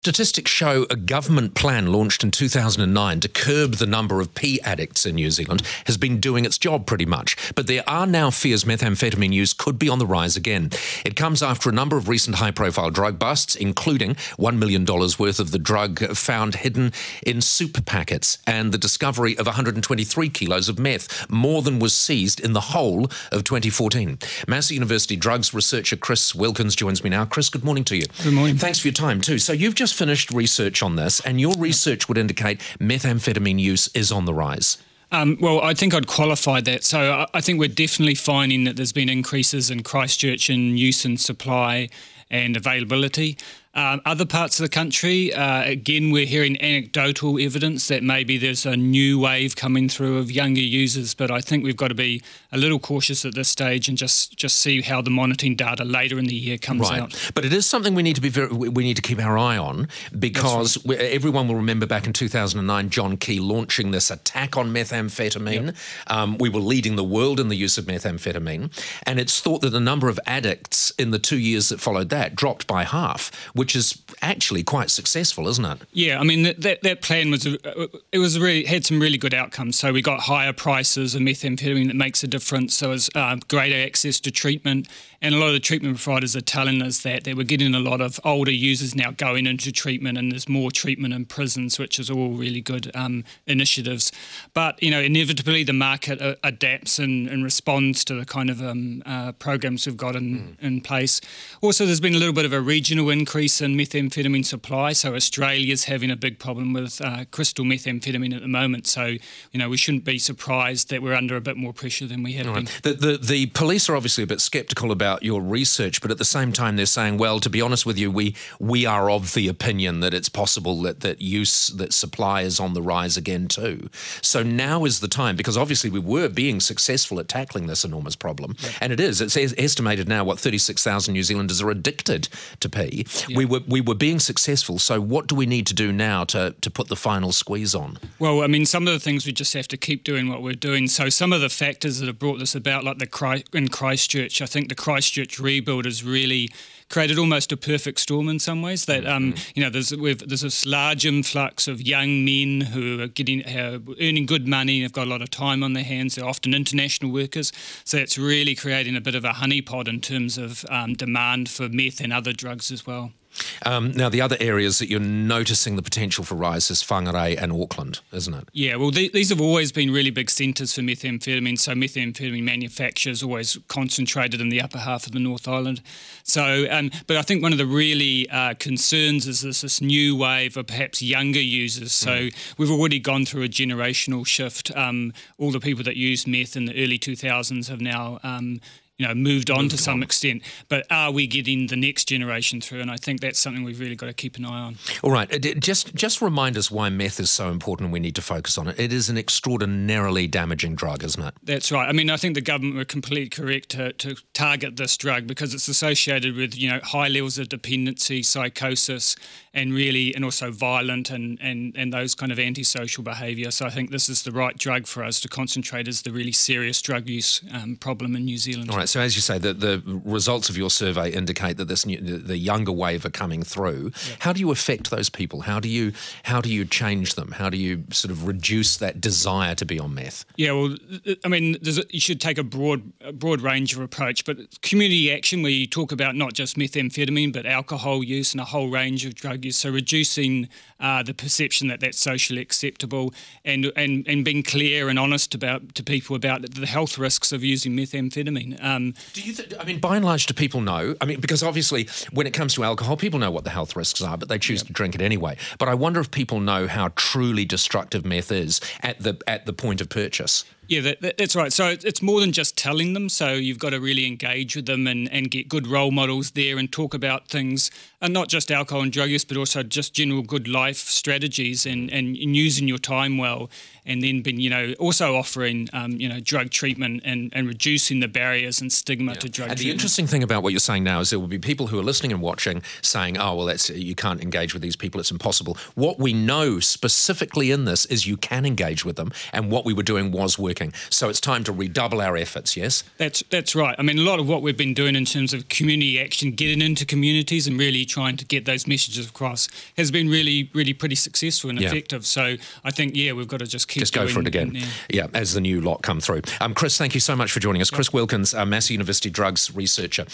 Statistics show a government plan launched in 2009 to curb the number of P addicts in New Zealand has been doing its job pretty much. But there are now fears methamphetamine use could be on the rise again. It comes after a number of recent high-profile drug busts, including $1 million worth of the drug found hidden in soup packets and the discovery of 123 kilos of meth, more than was seized in the whole of 2014. Massey University drugs researcher Chris Wilkins joins me now. Chris, good morning to you. Good morning. Thanks for your time too. So you've just finished research on this, and your research would indicate methamphetamine use is on the rise. Well, I think I'd qualify that. So I think we're definitely finding that there's been increases in Christchurch in use and supply and availability. Other parts of the country, again, we're hearing anecdotal evidence that maybe there's a new wave coming through of younger users, but I think we've got to be a little cautious at this stage and just see how the monitoring data later in the year comes out. But it is something we need to keep our eye on, because everyone will remember back in 2009, John Key launching this attack on methamphetamine. Yep. We were leading the world in the use of methamphetamine, and it's thought that the number of addicts in the 2 years that followed that dropped by half, which is actually quite successful, isn't it? Yeah, I mean, that plan had some really good outcomes. So we got higher prices of methamphetamine that makes a difference. So it's greater access to treatment. And a lot of the treatment providers are telling us that we're getting a lot of older users now going into treatment, and there's more treatment in prisons, which is all really good initiatives. But, inevitably the market adapts and responds to the kind of programs we've got in place. Also, there's been a little bit of a regional increase in methamphetamine supply. So Australia's having a big problem with crystal methamphetamine at the moment. So, we shouldn't be surprised that we're under a bit more pressure than we have been. The police are obviously a bit sceptical about your research, but at the same time they're saying, well, to be honest with you, we are of the opinion that it's possible that supply is on the rise again too. So now is the time, because obviously we were being successful at tackling this enormous problem, and it is. It's estimated now, 36,000 New Zealanders are addicted to P. Yeah. We were being successful, so what do we need to do now to put the final squeeze on? Well, I mean, some of the things we just have to keep doing what we're doing. So some of the factors that have brought this about, like in Christchurch, I think the Christchurch rebuild has really created almost a perfect storm in some ways. That there's this large influx of young men who are earning good money. They've got a lot of time on their hands. They're often international workers, so it's really creating a bit of a honeypot in terms of demand for meth and other drugs as well. Now, the other areas that you're noticing the potential for rise is Whangarei and Auckland, isn't it? Yeah, well, these have always been really big centres for methamphetamine. So methamphetamine manufacture is always concentrated in the upper half of the North Island. So, but I think one of the really concerns is this new wave of perhaps younger users. So we've already gone through a generational shift. All the people that used meth in the early 2000s have now moved on to some extent. But are we getting the next generation through? And I think that's something we've really got to keep an eye on. All right. Just remind us why meth is so important and we need to focus on it. It is an extraordinarily damaging drug, isn't it? That's right. I mean, I think the government were completely correct to target this drug because it's associated with, high levels of dependency, psychosis, and also violent and those kind of antisocial behaviour. So I think this is the right drug for us to concentrate as the really serious drug use problem in New Zealand. All right. So as you say, the results of your survey indicate that the younger wave are coming through. Yeah. How do you affect those people? How do you change them? How do you sort of reduce that desire to be on meth? Yeah, well, I mean, you should take a broad range of approach, but community action where you talk about not just methamphetamine but alcohol use and a whole range of drug use. So reducing the perception that that's socially acceptable and being clear and honest to people about the health risks of using methamphetamine. Do you by and large, do people know? I mean, because obviously when it comes to alcohol, people know what the health risks are, but they choose to drink it anyway. But I wonder if people know how truly destructive meth is at the point of purchase. Yeah, that's right. So it's more than just telling them. So you've got to really engage with them and get good role models there and talk about things, and not just alcohol and drug use, but also just general good life strategies and using your time well, and then also offering drug treatment and reducing the barriers and stigma to drug treatment. The interesting thing about what you're saying now is there will be people who are listening and watching saying, oh, well, you can't engage with these people, it's impossible. What we know specifically in this is you can engage with them, and what we were doing was working working. So it's time to redouble our efforts, yes? That's right. I mean, a lot of what we've been doing in terms of community action, getting into communities and really trying to get those messages across has been really, really pretty successful and effective. So I think, we've got to just keep go for it again. As the new lot come through. Chris, thank you so much for joining us. Chris Wilkins, Massey University drugs researcher.